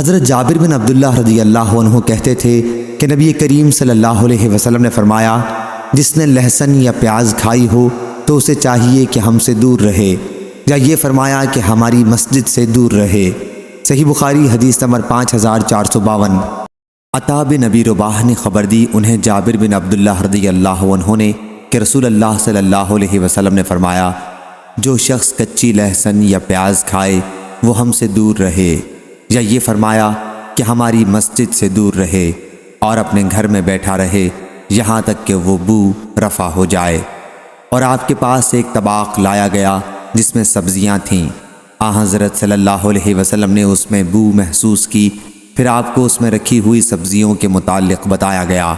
حضرت جابر بن عبداللہ رضی اللہ عنہ کہتے تھے کہ نبی کریم صلی اللہ علیہ وسلم نے فرمایا، جس نے لہسن یا پیاز کھائی ہو تو اسے چاہیے کہ ہم سے دور رہے، یا یہ فرمایا کہ ہماری مسجد سے دور رہے۔ صحیح بخاری حدیث نمبر 5452۔ عطا بن ابی رباح نے خبر دی، انہیں جابر بن عبداللہ رضی اللہ عنہ نے کہ رسول اللہ صلی اللہ علیہ وسلم نے فرمایا، جو شخص کچی لہسن یا پیاز کھائے وہ ہم سے دور رہے، یا یہ فرمایا کہ ہماری مسجد سے دور رہے اور اپنے گھر میں بیٹھا رہے یہاں تک کہ وہ بو رفع ہو جائے۔ اور آپ کے پاس ایک طباق لایا گیا جس میں سبزیاں تھیں۔ حضرت صلی اللہ علیہ وسلم نے اس میں بو محسوس کی، پھر آپ کو اس میں رکھی ہوئی سبزیوں کے متعلق بتایا گیا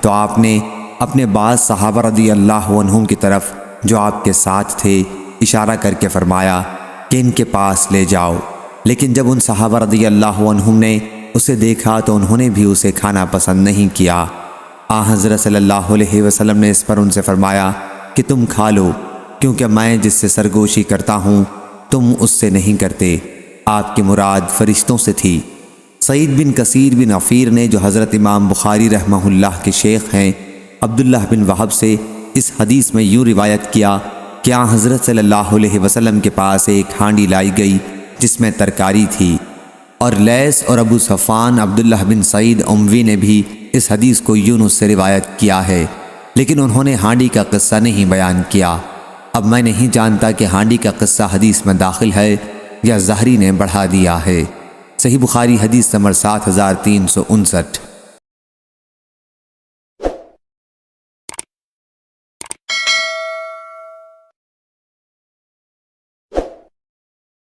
تو آپ نے اپنے بعض صحابہ رضی اللہ عنہم کی طرف جو آپ کے ساتھ تھے اشارہ کر کے فرمایا کہ ان کے پاس لے جاؤ۔ لیکن جب ان صحابہ رضی اللہ عنہم نے اسے دیکھا تو انہوں نے بھی اسے کھانا پسند نہیں کیا۔ حضرت صلی اللہ علیہ وسلم نے اس پر ان سے فرمایا کہ تم کھا لو، کیونکہ میں جس سے سرگوشی کرتا ہوں تم اس سے نہیں کرتے۔ آپ کی مراد فرشتوں سے تھی۔ سعید بن کثیر بن عفیر نے جو حضرت امام بخاری رحمہ اللہ کے شیخ ہیں عبداللہ بن وہب سے اس حدیث میں یوں روایت کیا کہ حضرت صلی اللہ علیہ وسلم کے پاس ایک ہانڈی لائی گئی جس میں ترکاری تھی، اور لیث اور ابو صفان عبداللہ بن سعید اموی نے بھی اس حدیث کو یونس سے روایت کیا ہے، لیکن انہوں نے ہانڈی کا قصہ نہیں بیان کیا۔ اب میں نہیں جانتا کہ ہانڈی کا قصہ حدیث میں داخل ہے یا زہری نے بڑھا دیا ہے۔ صحیح بخاری حدیث نمبر 7359۔